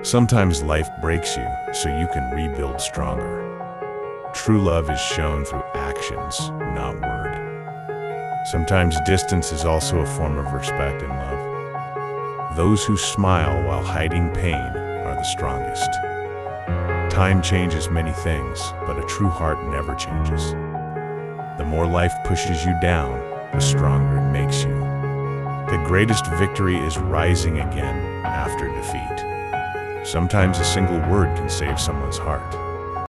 Sometimes life breaks you so you can rebuild stronger. True love is shown through actions, not word. Sometimes distance is also a form of respect and love. Those who smile while hiding pain are the strongest. Time changes many things, but a true heart never changes. The more life pushes you down, the stronger it makes you. The greatest victory is rising again after defeat. Sometimes a single word can save someone's heart.